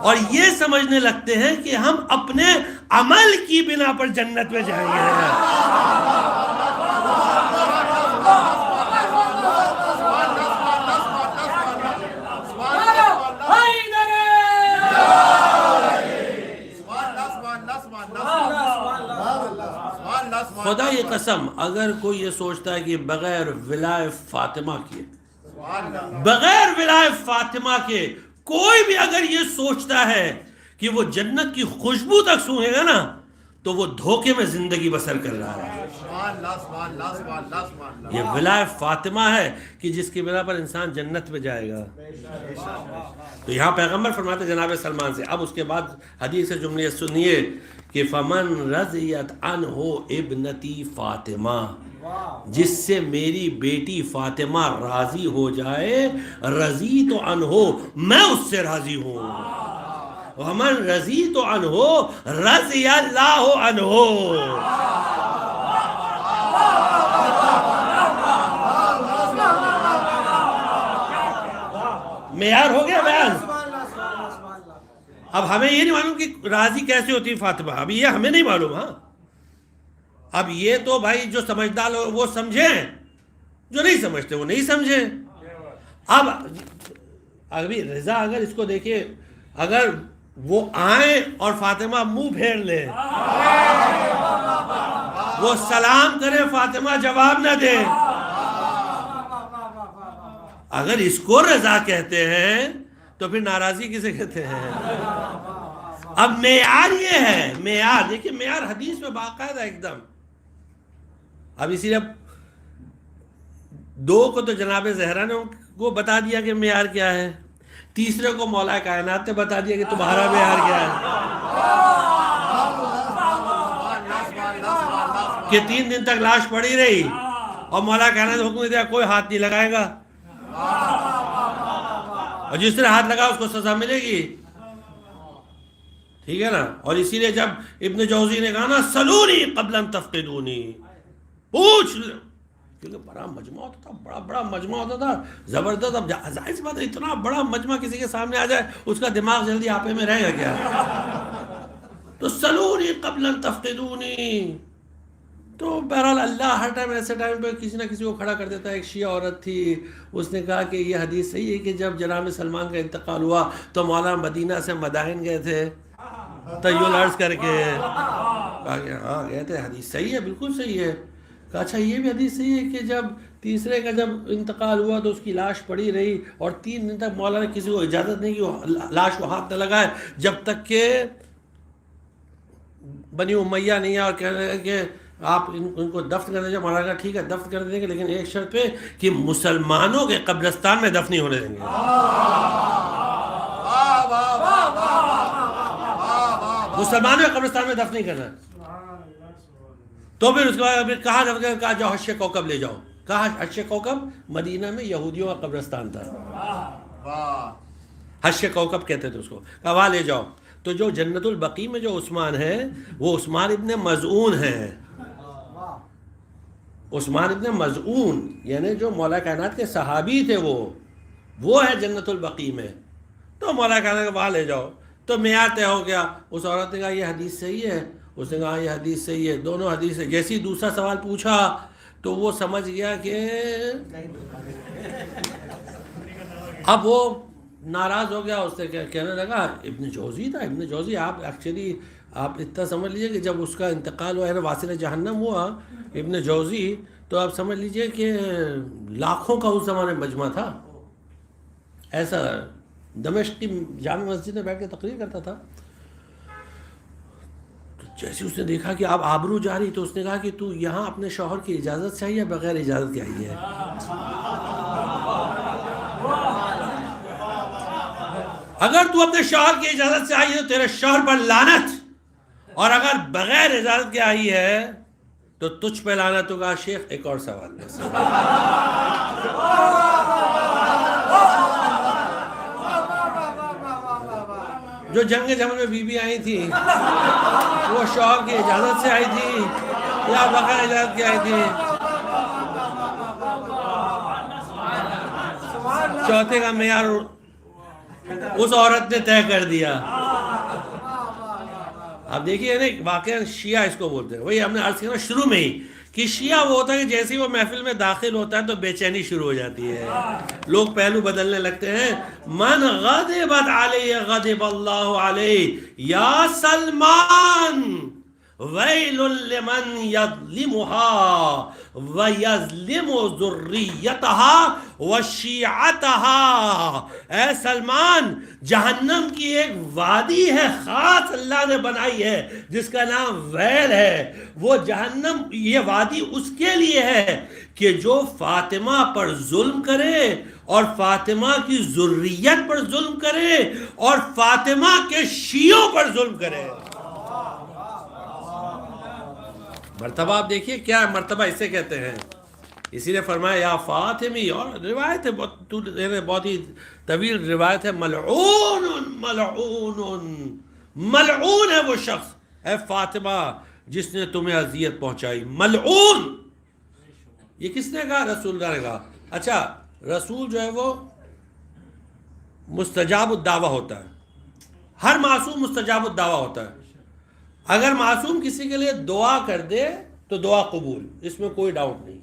اور یہ سمجھنے لگتے ہیں کہ ہم اپنے عمل کی بنا پر جنت میں جائیں گے. خدا یہ قسم اگر کوئی یہ سوچتا ہے کہ بغیر ولائے فاطمہ کے، بغیر ولائے فاطمہ کے کوئی بھی اگر یہ سوچتا ہے کہ وہ جنت کی خوشبو تک سونگے گا نا تو وہ دھوکے میں زندگی بسر کر رہا ہے. یہ ولائے فاطمہ ہے کہ جس کی بنا پر انسان جنت میں جائے گا. تو یہاں پیغمبر فرماتے جناب سلمان سے. اب اس کے بعد حدیث سے جملے سنیے کہ فمن رضیت عنہ ابنتی فاطمہ، جس سے میری بیٹی فاطمہ راضی ہو جائے، رضیت عنہ میں اس سے راضی ہوں. ومن رضیت عنہ رضی اللہ عنہ. معیار ہو گیا بیان. اب ہمیں یہ نہیں معلوم کہ راضی کیسے ہوتی فاطمہ، اب یہ ہمیں نہیں معلوم. ہاں اب یہ تو بھائی جو سمجھدار ہو وہ سمجھیں، جو نہیں سمجھتے وہ نہیں سمجھیں. اب ابھی رضا اگر اس کو دیکھیں، اگر وہ آئیں اور فاطمہ منہ پھیر لے، وہ سلام کرے فاطمہ جواب نہ دے، اگر اس کو رضا کہتے ہیں تو پھر ناراضی کسے کہتے ہیں؟ اب معیار یہ ہے، معیار دیکھیں، معیار حدیث میں باقاعدہ ایک دم. اب اسی لیے دو کو تو جناب زہرا نے کو بتا دیا کہ معیار کیا ہے، تیسرے کو مولا کائنات نے بتا دیا کہ تمہارا معیار کیا ہے، کہ 3 دن تک لاش پڑی رہی اور مولا کائنات نے حکم دیا کوئی ہاتھ نہیں لگائے گا، اور جس نے ہاتھ لگا اس کو سزا ملے گی. ٹھیک ہے نا. اور اسی لیے جب ابن جوزی نے کہا نا سلونی قبل ان تفقدونی، پوچھ لو، کیونکہ بڑا مجمع ہوتا تھا، بڑا مجمع ہوتا تھا زبردست. اب ظاہر سی بات ہے اتنا بڑا مجمع کسی کے سامنے آ جائے اس کا دماغ جلدی آپے میں رہے گا کیا؟ تو سلونی قبل ان تفقدونی. تو بہرحال اللہ ہر ٹائم ایسے ٹائم پہ کسی نہ کسی کو کھڑا کر دیتا ہے. ایک شیعہ عورت تھی، اس نے کہا کہ یہ حدیث صحیح ہے کہ جب جناب سلمان کا انتقال ہوا تو مولانا مدینہ سے مدائن گئے تھے طیل عرض کر کے؟ کہا کہ ہاں گئے تھے، حدیث صحیح ہے، بالکل صحیح ہے. کہا اچھا یہ بھی حدیث صحیح ہے کہ جب تیسرے کا جب انتقال ہوا تو اس کی لاش پڑی رہی اور 3 دن تک مولانا نے کسی کو اجازت نہیں کہ لاش کو ہاتھ نہ لگائے جب تک کہ بنی امیہ نہیں ہے اور کہہ رہے ہیں کہ آپ ان کو دفن کر دیں. مولانا کہا ٹھیک ہے دفن کر دیں گے، لیکن ایک شرط پہ کہ مسلمانوں کے قبرستان میں دفن نہیں ہونے دیں گے. مسلمانوں کے قبرستان میں دفن نہیں کرنا. تو پھر اس کے بعد پھر کہاں دفن کرنا؟ کہا جاؤ حش کوکب لے جاؤ. کہاں حش کوکب؟ مدینہ میں یہودیوں کا قبرستان تھا، حش کوکب کہتے تھے اس کو. کہا وہاں لے جاؤ. تو جو جنت البقیع میں جو عثمان ہے وہ عثمان ابن مظعون ہے. عثمان ابن مظعون یعنی جو مولا کائنات کے صحابی تھے وہ ہے جنت البقیع میں. تو مولا کائنات وہاں لے جاؤ. تو معیار طے ہو گیا. اس عورت نے کہا یہ حدیث صحیح ہے، اس نے کہا یہ حدیث صحیح ہے، دونوں حدیث ہے. جیسے دوسرا سوال پوچھا تو وہ سمجھ گیا کہ اب وہ ناراض ہو گیا. اس نے کہنے لگا ابن جوزی تھا، ابن جوزی آپ ایکچولی آپ اتنا سمجھ لیجئے کہ جب اس کا انتقال ہوا ہے واصل جہنم ہوا ابن جوزی، تو آپ سمجھ لیجئے کہ لاکھوں کا اس زمانے مجمع تھا. ایسا دمشق کی جامع مسجد میں بیٹھ کے تقریر کرتا تھا. جیسے اس نے دیکھا کہ اب آبرو جاری، تو اس نے کہا کہ تو یہاں اپنے شوہر کی اجازت سے آئی ہے بغیر اجازت کے آئی ہے؟ اگر تو اپنے شوہر کی اجازت سے آئی ہے تو تیرے شوہر پر لعنت، اور اگر بغیر اجازت کے آئی ہے تو تجھ پہ لعنت ہوگا. شیخ ایک اور سوال ہے. جو جنگ جمل میں بی بی آئی تھی وہ شوہر کی اجازت سے آئی تھی یا بغیر اجازت کی آئی تھی؟ چوتھے کا معیار اس عورت نے طے کر دیا. اب دیکھیے نا واقعا شیعہ اس کو بولتے ہیں. وہی ہم نے عرض کیا نا شروع میں ہی کہ شیعہ وہ ہوتا ہے کہ جیسے ہی وہ محفل میں داخل ہوتا ہے تو بے چینی شروع ہو جاتی ہے، لوگ پہلو بدلنے لگتے ہیں. من غضبت علیہ غضب اللہ علیہ یا سلمان ویل لمن یظلمها ویظلم ذریتها وشیعتها. اے سلمان، جہنم کی ایک وادی ہے خاص اللہ نے بنائی ہے جس کا نام ویل ہے. وہ جہنم یہ وادی اس کے لیے ہے کہ جو فاطمہ پر ظلم کرے اور فاطمہ کی ذریت پر ظلم کرے اور فاطمہ کے شیعوں پر ظلم کرے. مرتبہ آپ دیکھیے کیا ہے، مرتبہ اسے کہتے ہیں. اسی لیے فرمایا یا فاطمی، اور روایت ہے بہت ہی طویل روایت ہے، ملعون ملعون ملعون ہے وہ شخص اے فاطمہ جس نے تمہیں اذیت پہنچائی. ملعون یہ کس نے کہا؟ رسول اللہ نے کہا. اچھا رسول جو ہے وہ مستجاب الدعوہ ہوتا ہے. ہر معصوم مستجاب الدعویٰ ہوتا ہے. اگر معصوم کسی کے لیے دعا کر دے تو دعا قبول، اس میں کوئی ڈاؤٹ نہیں.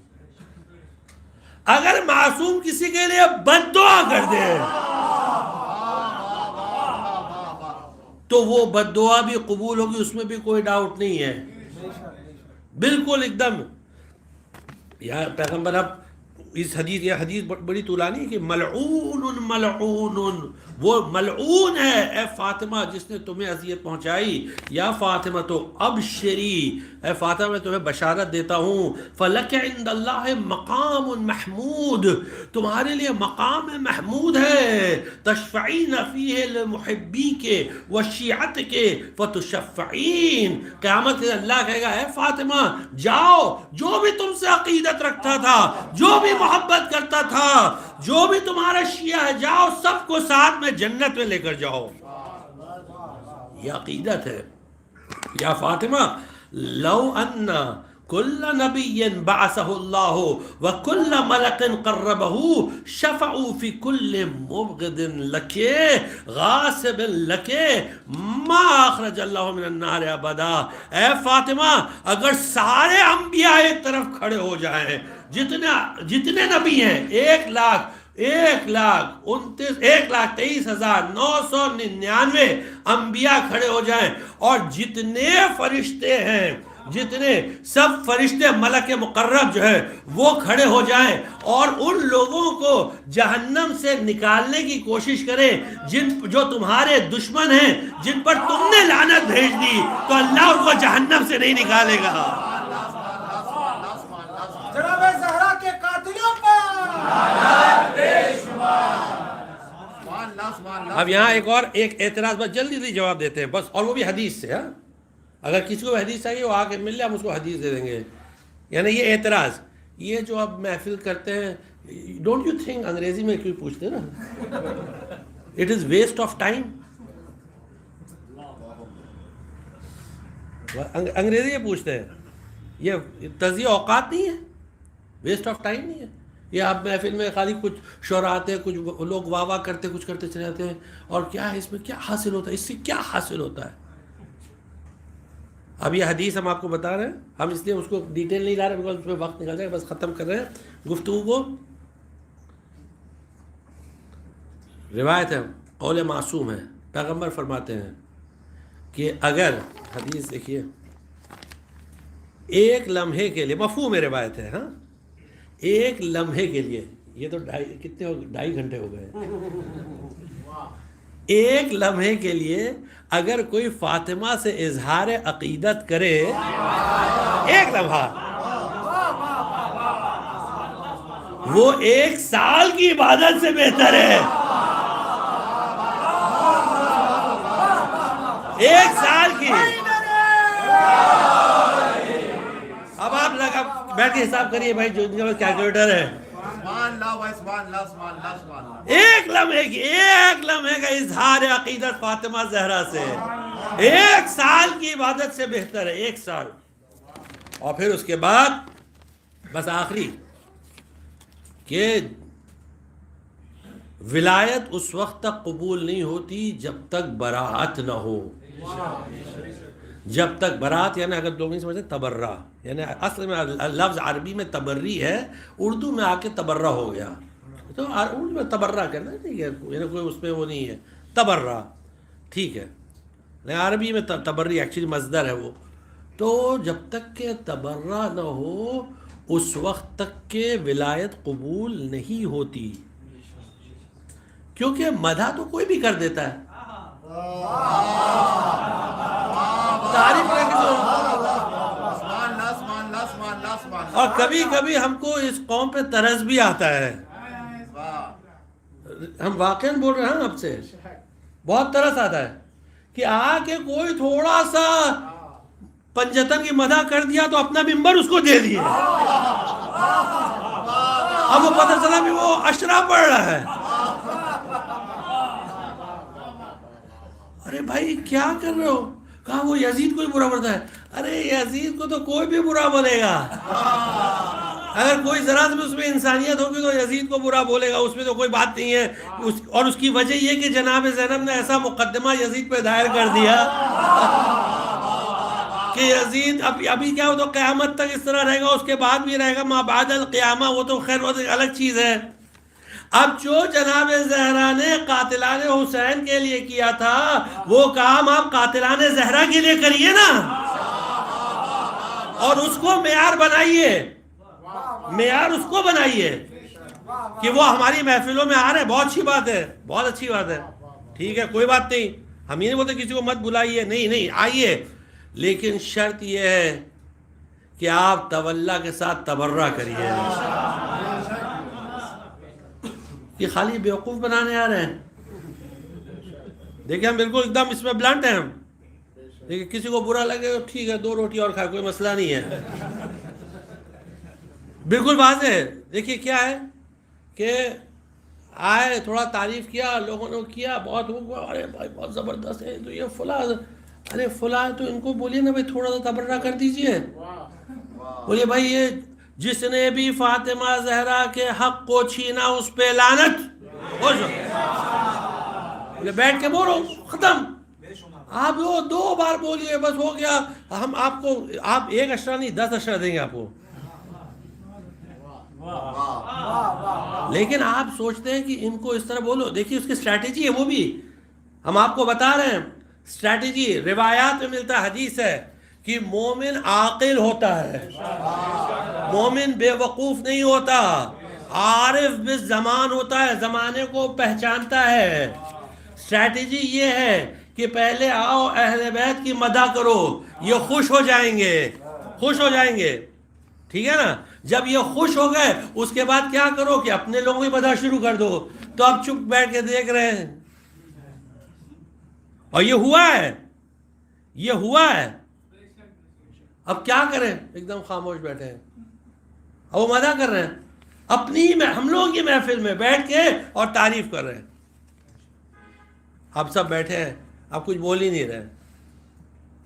اگر معصوم کسی کے لیے بد دعا کر دے تو وہ بد دعا بھی قبول ہوگی، اس میں بھی کوئی ڈاؤٹ نہیں ہے. بالکل ایک دم. یا پیغمبر اب اس حدیث، یہ حدیث بڑی طولانی ہے کہ ملعون ملعون، وہ ملعون ہے اے فاطمہ جس نے تمہیں اذیت پہنچائی. یا فاطمہ تو ابشری، اے فاطمہ میں تمہیں بشارت دیتا ہوں، فلک عند اللہ مقام محمود، تمہارے لیے مقام محمود ہے. تشفعین فیہ لمحبی کے وشیعت کے فتشفعین، قیامت کے اللہ کہے گا اے فاطمہ جاؤ، جو بھی تم سے عقیدت رکھتا تھا، جو بھی محبت کرتا تھا، جو بھی تمہارا شیعہ ہے، جاؤ سب کو ساتھ میں جنت میں لے کر جاؤ. یہ عقیدت ہے. یا فاطمہ لو ان کل نبی بعثہ اللہ وکل ملک قربہ شفعوا فی کل مبغض لکے غاصب لکے ما اخرج اللہ من النار ابدا. اے فاطمہ اگر سارے انبیاء ایک طرف کھڑے ہو جائیں، جتنے نبی ہیں 1,23,999 انبیاء کھڑے ہو جائیں، اور جتنے فرشتے ہیں، جتنے سب فرشتے ملک مقرب جو ہے وہ کھڑے ہو جائیں اور ان لوگوں کو جہنم سے نکالنے کی کوشش کریں جو تمہارے دشمن ہیں، جن پر تم نے لعنت بھیج دی، تو اللہ ان کو جہنم سے نہیں نکالے گا. جناب زہرا کے قاتلوں پر اب یہاں ایک اعتراض، بس جلدی سے جواب دیتے ہیں بس، اور وہ بھی حدیث سے. ہاں اگر کسی کو حدیث چاہیے وہ آ کے مل لے، ہم اس کو حدیث دے دیں گے. یعنی یہ اعتراض، یہ جو اب محفل کرتے ہیں، ڈونٹ یو تھنک انگریزی میں کیوں پوچھتے ہیں نا، it is waste of time. انگریزی میں پوچھتے ہیں، یہ تضیع اوقات نہیں ہے، ویسٹ آف ٹائم نہیں ہے. یہ آپ محفل میں خالی کچھ شعراء آتے ہیں، کچھ لوگ واہ واہ کرتے، کچھ کرتے چلے جاتے ہیں، اور کیا ہے اس میں، کیا حاصل ہوتا ہے، اس سے کیا حاصل ہوتا ہے. اب یہ حدیث ہم آپ کو بتا رہے ہیں، ہم اس لیے اس کو ڈیٹیل نہیں لا رہے بیکاز اس میں وقت نکل جائے گا، بس ختم کر رہے ہیں گفتگو کو. روایت ہے، قول معصوم ہے، پیغمبر فرماتے ہیں کہ اگر، حدیث دیکھیے، ایک لمحے کے لیے، مفہوم روایت ہے، ہاں ایک لمحے کے لیے، یہ تو کتنے ہو گئے، 2.5 گھنٹے ہو گئے. ایک لمحے کے لیے اگر کوئی فاطمہ سے اظہار عقیدت کرے، ایک لمحہ، وہ 1 سال کی عبادت سے بہتر ہے. 1 سال کی. اب آپ بیٹھ کے حساب کریے بھائی، جو ان کے پاس کیلکولیٹر ہے. ایک لمحے کا اظہار عقیدت فاطمہ زہرا سے 1 سال کی عبادت سے بہتر ہے. 1 سال. اور پھر اس کے بعد بس آخری کہ ولایت اس وقت تک قبول نہیں ہوتی جب تک براءت نہ ہو. جب تک برات، یعنی اگر لوگ نہیں سمجھتے تبرہ، یعنی اصل میں لفظ عربی میں تبری ہے، اردو میں آ کے تبرہ ہو گیا. تو اردو میں تبرہ کہنا ٹھیک ہے، یعنی کوئی اس میں وہ نہیں ہے، تبرہ ٹھیک ہے. عربی میں تبری ایکچولی مصدر ہے وہ. تو جب تک کہ تبرہ نہ ہو اس وقت تک کہ ولایت قبول نہیں ہوتی، کیونکہ مدح تو کوئی بھی کر دیتا ہے. تعریف اور کبھی کبھی ہم کو اس قوم پہ ترس بھی آتا ہے. ہم واقعاً بول رہے ہیں آپ سے، بہت ترس آتا ہے کہ آ کے کوئی تھوڑا سا پنجتن کی مدح کر دیا تو اپنا ممبر اس کو دے دیے. اب وہ پتہ چلا بھی وہ اشرا پڑھ رہا ہے. ارے بھائی کیا کر رہے ہو؟ کہا وہ یزید کو ہی برا بولتا ہے. ارے یزید کو تو کوئی بھی برا بولے گا. اگر کوئی ذرا سے اس میں انسانیت ہوگی تو یزید کو برا بولے گا، اس میں تو کوئی بات نہیں ہے. اور اس کی وجہ یہ کہ جناب زینب نے ایسا مقدمہ یزید پہ دائر کر دیا کہ یزید ابھی کیا ہو تو قیامت تک اس طرح رہے گا، اس کے بعد بھی رہے گا، ما بعد القیامہ، وہ تو خیر وہ تو الگ چیز ہے. اب جو جناب زہرا نے قاتلان حسین کے لیے کیا تھا وہ کام آپ قاتلان زہرا کے لیے کریے نا، اور اس کو معیار بنائیے، معیار اس کو بنائیے کہ وہ ہماری محفلوں میں آ رہے ہیں. بہت اچھی بات ہے، بہت اچھی بات ہے، ٹھیک ہے، کوئی بات نہیں. ہم یہ نہیں بولتے کسی کو مت بلائیے، نہیں آئیے، لیکن شرط یہ ہے کہ آپ تولا کے ساتھ تبرہ کریے. یہ خالی بیوقوف بنانے آ رہے ہیں. دیکھیں ہم بالکل ایک دم اس میں بلنٹ ہیں ہم. دیکھیں کسی کو برا لگے تو ٹھیک ہے، 2 روٹی اور کھائے، کوئی مسئلہ نہیں ہے، بالکل واضح ہے. دیکھیے کیا ہے کہ آئے تھوڑا تعریف کیا لوگوں نے، کیا بہت، ارے بھائی بہت زبردست ہے تو یہ فلاں، ارے فلاں تو ان کو بولیے نا بھائی تھوڑا سا تبرہ کر دیجئے. بولیے بھائی یہ جس نے بھی فاطمہ زہرا کے حق کو چھینا اس پہ لعنت. بولے بیٹھ کے بولو، ختم. آپ وہ 2 بار بولیے بس ہو گیا. ہم آپ کو، آپ 1 اشرہ نہیں 10 اشرہ دیں گے آپ کو. لیکن آپ سوچتے ہیں کہ ان کو اس طرح بولو. دیکھیے اس کی اسٹریٹجی ہے، وہ بھی ہم آپ کو بتا رہے ہیں. اسٹریٹجی روایات میں ملتا ہے، حدیث ہے کہ مومن عاقل ہوتا ہے، مومن بے وقوف نہیں ہوتا، عارف بالزمان ہوتا ہے، زمانے کو پہچانتا ہے. اسٹریٹجی یہ ہے کہ پہلے آؤ اہل بیت کی مدح کرو، یہ خوش ہو جائیں گے، خوش ہو جائیں گے، ٹھیک ہے نا. جب یہ خوش ہو گئے اس کے بعد کیا کرو کہ اپنے لوگوں کی مدح شروع کر دو. تو اب چپ بیٹھ کے دیکھ رہے ہیں، اور یہ ہوا ہے، یہ ہوا ہے. اب کیا کریں، ایک دم خاموش بیٹھے ہیں. اب وہ مدح کر رہے ہیں اپنی ہم لوگوں کی محفل میں بیٹھ کے اور تعریف کر رہے ہیں. اب سب بیٹھے ہیں، اب کچھ بول ہی نہیں رہے.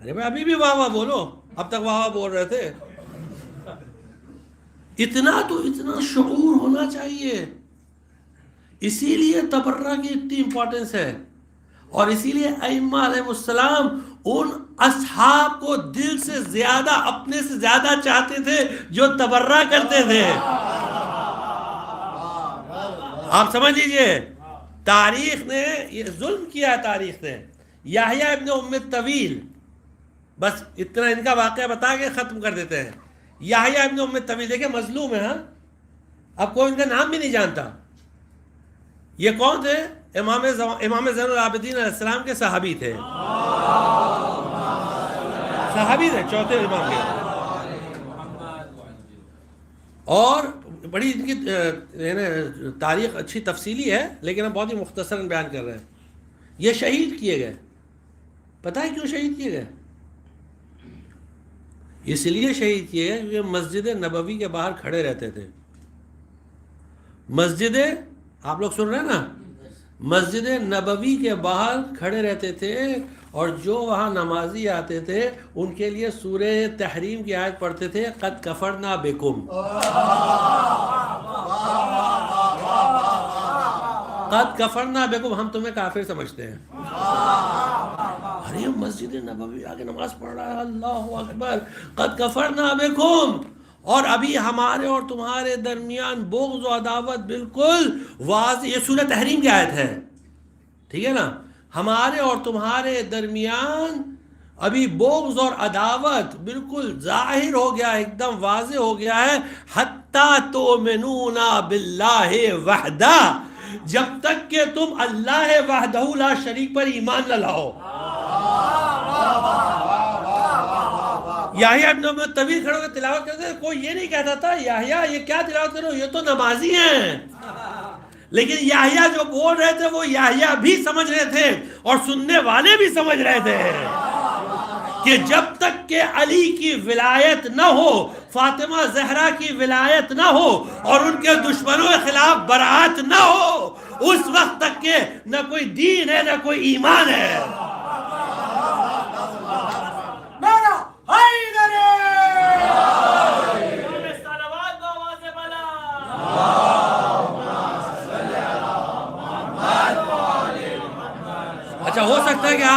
ارے بھائی ابھی بھی واہ واہ بولو، اب تک واہ واہ بول رہے تھے. اتنا شعور ہونا چاہیے. اسی لیے تبرہ کی اتنی امپورٹنس ہے، اور اسی لیے ائمہ علیہ السلام ان اصحاب کو دل سے زیادہ، اپنے سے زیادہ چاہتے تھے جو تبرہ کرتے تھے. آپ سمجھ لیجئے تاریخ نے یہ ظلم کیا ہے. تاریخ نے یحییٰ ابن ام الطویل، بس اتنا ان کا واقعہ بتا کے ختم کر دیتے ہیں. یحییٰ ابن ام الطویل دیکھیں مظلوم ہے، ہاں اب کوئی ان کا نام بھی نہیں جانتا. یہ کون تھے؟ امام زین العابدین علیہ السلام کے صحابی تھے، صحابی تھے، 4تھے امام کے. اور بڑی ان کی تاریخ اچھی تفصیلی ہے، لیکن ہم بہت ہی مختصراً بیان کر رہے ہیں. یہ شہید کیے گئے. پتہ ہے کیوں شہید کیے گئے؟ اس لیے شہید کیے گئے کیونکہ مسجد نبوی کے باہر کھڑے رہتے تھے. آپ لوگ سن رہے ہیں نا، مسجد نبوی کے باہر کھڑے رہتے تھے، اور جو وہاں نمازی آتے تھے ان کے لیے سورہ تحریم کی آیت پڑھتے تھے، قد کفرنا بکم، قد کفرنا بکم، ہم تمہیں کافر سمجھتے ہیں. ارے مسجد نبوی آگے نماز پڑھ رہا ہے، اللہ اکبر، قد کفرنا بکم. اور ابھی ہمارے اور تمہارے درمیان بغض و عداوت بالکل واضح، یہ سورہ تحریم کی آیت ہے، ٹھیک ہے نا. ہمارے اور تمہارے درمیان ابھی بغض اور عداوت بالکل ظاہر ہو گیا، ایک دم واضح ہو گیا ہے. حتی تؤمنون باللہ وحدہ، جب تک کہ تم اللہ وحدہ لا شریک پر ایمان نہ لاؤ. یحییٰ ابن ام الطویل کھڑے ہو کے تلاوت کرتے تھے، کوئی یہ نہیں کہتا تھا یحییٰ یہ کیا تلاوت کرو، یہ تو نمازی ہیں. لیکن یحییٰ جو بول رہے تھے وہ یحییٰ بھی سمجھ رہے تھے، اور سننے والے بھی سمجھ رہے تھے کہ جب تک کہ علی کی ولایت نہ ہو، فاطمہ زہرا کی ولایت نہ ہو، اور ان کے دشمنوں کے خلاف برات نہ ہو، اس وقت تک کہ نہ کوئی دین ہے نہ کوئی ایمان ہے.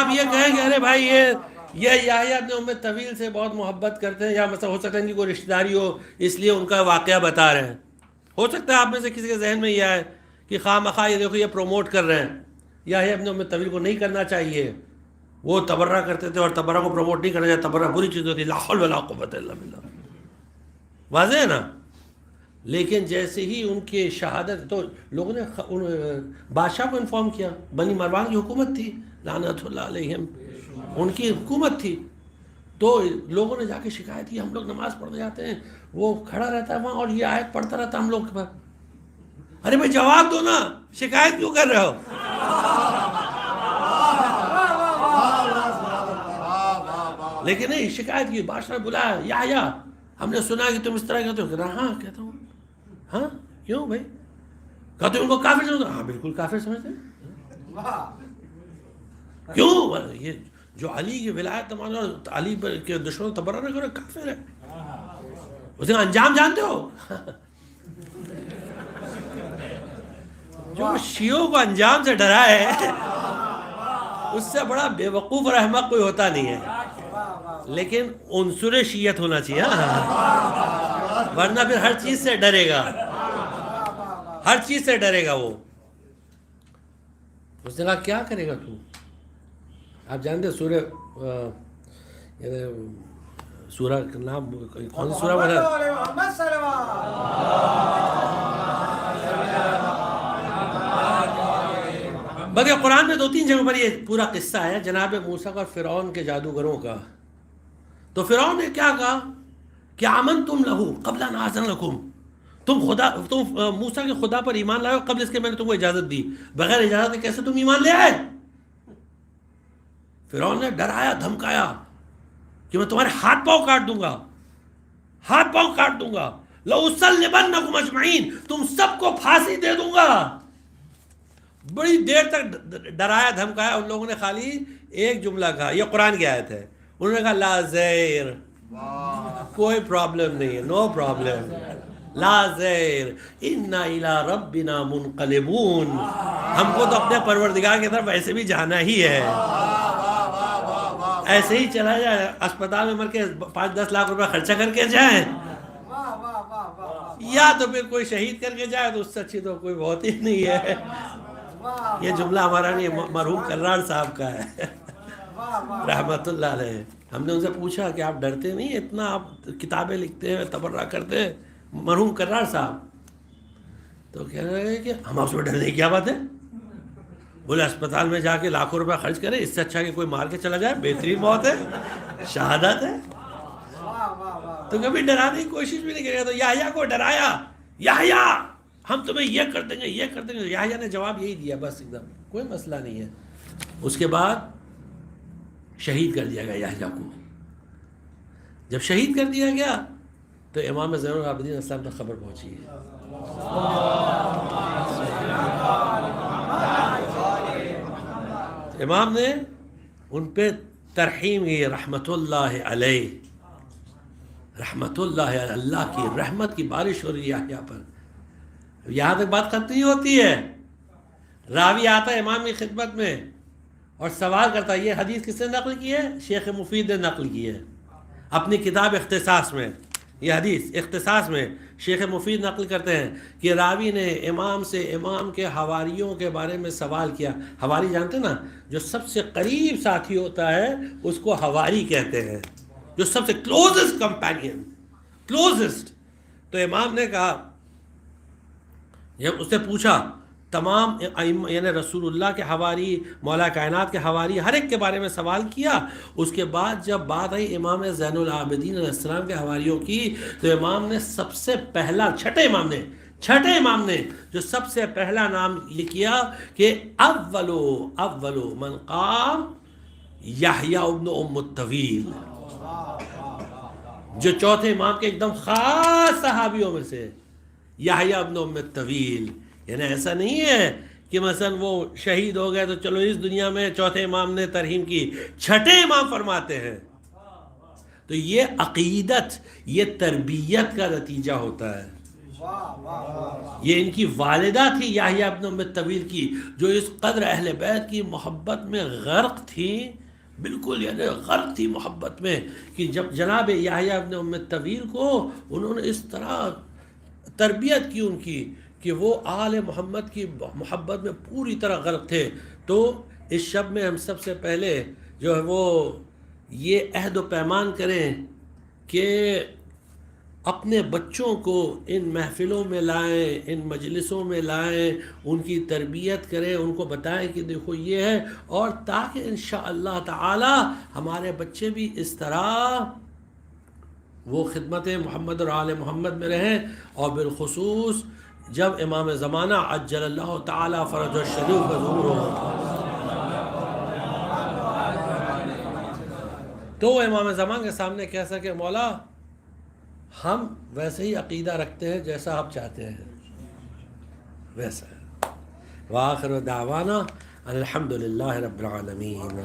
آپ یہ کہیں کہ ارے بھائی یہ یحییٰ ابن ام طویل سے بہت محبت کرتے ہیں، یا مثلا ہو سکتا ہے ان کی کوئی رشتہ داری ہو اس لیے ان کا واقعہ بتا رہے ہیں. ہو سکتا ہے آپ میں سے کسی کے ذہن میں یہ آئے کہ خواہ مخواہ یہ دیکھو یہ پروموٹ کر رہے ہیں. یحییٰ ابن ام طویل کو نہیں کرنا چاہیے، وہ تبرہ کرتے تھے اور تبرہ کو پروموٹ نہیں کرنا چاہیے، تبرہ بری چیز ہوتی ہے. لا حول ولا قوت الا باللہ. واضح ہے نا. لیکن جیسے ہی ان کی شہادت، تو لوگوں نے بادشاہ کو انفارم کیا. بنی مروان کی حکومت تھی لعنت اللہ علیہم، ان کی حکومت تھی. تو لوگوں نے جا کے شکایت کی ہم لوگ نماز پڑھنے جاتے ہیں، وہ کھڑا رہتا ہے وہاں اور یہ آیت پڑھتا رہتا ہم لوگ کے پاس. ارے بھائی جواب دو نا، شکایت کیوں کر رہے ہو؟ لیکن نہیں، شکایت کی. بادشاہ نے بلایا، یحییٰ ہم نے سنا کہ تم اس طرح کہتے ہو. کہتا ہاں کہتا ہوں. ہاں کیوں بھائی؟ کہتے ان کو کافر سمجھتے؟ ہاں بالکل کافر سمجھتے ہیں. کیوں؟ یہ جو علی کی ولایت مانو، علی کے دشمن تبرہ نہ کرو، کافر ہے. اس کا انجام جانتے ہو؟ جو شیعوں کو انجام سے ڈرا ہے اس سے بڑا بے وقوف اور احمق کوئی ہوتا نہیں ہے. لیکن عنصر شیعت ہونا چاہیے، ورنہ پھر ہر چیز سے ڈرے گا، ہر چیز سے ڈرے گا. وہ اس نے کہا کیا کرے گا تو؟ آپ جانتے ہیں سورہ کا نام کون سی سورہ بولا؟ بلکہ قرآن میں 2-3 جگہوں پر یہ پورا قصہ ہے جناب موسیٰ کا اور فرعون کے جادوگروں کا. تو فرعون نے کیا کہا کہ آمنتم لہو قبل ان آذن لکم، تم موسیٰ کے خدا پر ایمان لائے ہو قبل اس کے میں نے تم کو اجازت دی. بغیر اجازت کے کیسے تم ایمان لے آئے؟ فرعون نے ڈرایا دھمکایا کہ میں تمہارے ہاتھ پاؤں کاٹ دوں گا، ہاتھ پاؤں کاٹ دوں گا. لَأُصَلِّبَنَّكُمْ أَجْمَعِينَ، تم سب کو پھانسی دے دوں گا. بڑی دیر تک ڈرایا دھمکایا. ان لوگوں نے خالی ایک جملہ کہا، یہ قرآن کی آیت ہے، انہوں نے کہا لا زیر، کوئی پرابلم نہیں ہے، نو پرابلم، لا زیر انا الی ربنا منقلبون. ہم کو تو اپنے پروردگار کی طرف ایسے بھی جانا ہی ہے، ایسے ہی چلا جائے، اسپتال میں مر کے 5-10 لاکھ روپے خرچہ کر کے جائیں، یا تو پھر کوئی شہید کر کے جائے، تو اس سے اچھی تو کوئی بہت ہی نہیں ہے. یہ جملہ ہمارا نہیں، مرحوم کرار صاحب کا ہے رحمت اللہ علیہ. ہم نے ان سے پوچھا کہ آپ ڈرتے نہیں اتنا، آپ کتابیں لکھتے ہیں، تبرہ کرتے ہیں، مرحوم کرار صاحب. تو کہہ رہے ہیں کہ ہم آپ سے ڈرنے کی کیا بات ہے؟ بولے اسپتال میں جا کے لاکھوں روپے خرچ کرے، اس سے اچھا کہ کوئی مار کے چلا جائے، بہترین موت ہے، شہادت ہے. تو کبھی ڈرانے کی کوشش بھی نہیں کرے. تو یحییٰ کو ڈرایا، یحییٰ ہم تمہیں یہ کر دیں گے، یہ کر دیں گے. یحییٰ نے جواب یہی دیا، بس ایک دم کوئی مسئلہ نہیں ہے. اس کے بعد شہید کر دیا گیا یحییٰ کو. جب شہید کر دیا گیا تو امام زین العابدین السلام تک خبر پہنچی ہے. امام نے ان پہ ترحیم کی، رحمت اللہ علیہ، رحمت اللہ علیہ، اللہ کی رحمت کی بارش ہو رہی ہے یحییٰ پر. یہاں تک بات ختم نہیں ہوتی ہے. راوی آتا ہے امام کی خدمت میں اور سوال کرتا ہے. یہ حدیث کس نے نقل کی ہے؟ شیخ مفید نے نقل کی ہے اپنی کتاب اختصاص میں. یہ حدیث اختصاص میں شیخ مفید نقل کرتے ہیں کہ راوی نے امام سے امام کے حواریوں کے بارے میں سوال کیا. حواری جانتے نا، جو سب سے قریب ساتھی ہوتا ہے اس کو حواری کہتے ہیں، جو سب سے کلوزسٹ کمپینین، کلوزسٹ. تو امام نے کہا، جب اس نے پوچھا تمام یعنی رسول اللہ کے حواری، مولا کائنات کے حواری، ہر ایک کے بارے میں سوال کیا. اس کے بعد جب بات آئی امام زین العابدین علیہ السلام کے حواریوں کی، تو امام نے سب سے پہلا، چھٹے امام نے جو سب سے پہلا نام یہ کیا کہ اولو من قام یحییٰ ابن ام الطویل. جو چوتھے امام کے ایک دم خاص صحابیوں میں سے یحییٰ ابن ام الطویل. یعنی ایسا نہیں ہے کہ مثلا وہ شہید ہو گئے تو چلو اس دنیا میں چوتھے امام نے ترحیم کی، چھٹے امام فرماتے ہیں. تو یہ عقیدت، یہ تربیت کا نتیجہ ہوتا ہے. یہ ان کی والدہ تھی یحییٰ ابن ام الطویل کی، جو اس قدر اہل بیت کی محبت میں غرق تھی، بالکل یعنی غرق تھی محبت میں، کہ جب جناب یحییٰ ابن ام الطویل کو انہوں نے اس طرح تربیت کی ان کی کہ وہ آل محمد کی محبت میں پوری طرح غرق تھے۔ تو اس شب میں ہم سب سے پہلے جو ہے وہ یہ عہد و پیمان کریں کہ اپنے بچوں کو ان محفلوں میں لائیں، ان مجلسوں میں لائیں، ان کی تربیت کریں، ان کو بتائیں کہ دیکھو یہ ہے، اور تاکہ انشاءاللہ تعالی ہمارے بچے بھی اس طرح وہ خدمت محمد اور آل محمد میں رہیں، اور بالخصوص جب امام زمانہ عجل اللہ تعالی فرج الشریف کا ظہور ہو، تو امام زمان کے سامنے کہہ سکے مولا ہم ویسے ہی عقیدہ رکھتے ہیں جیسا آپ چاہتے ہیں، ویسا ہے۔ وآخر دعوانا الحمدللہ رب العالمین۔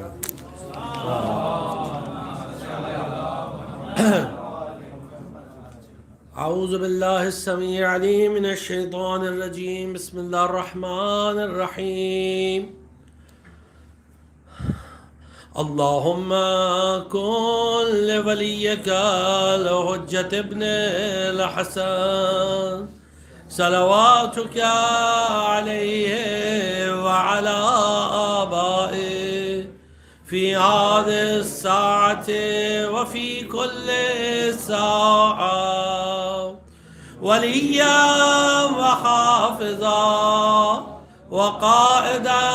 اعوذ باللہ السمیع العلیم من الشیطان الرجیم، بسم اللہ الرحمن الرحیم۔ اللہم کن لولیک الحجۃ ابن الحسن صلواتک علیہ وعلی آبائہ فی هذه الساعة وفی کل ساعة ولیا وحافظا وقائدا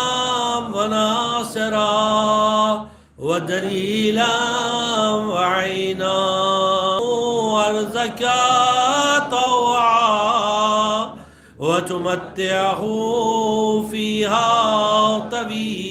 وناصرا ودلیلا وعینا وارزقا طوعا وتمتعه فيها طويلا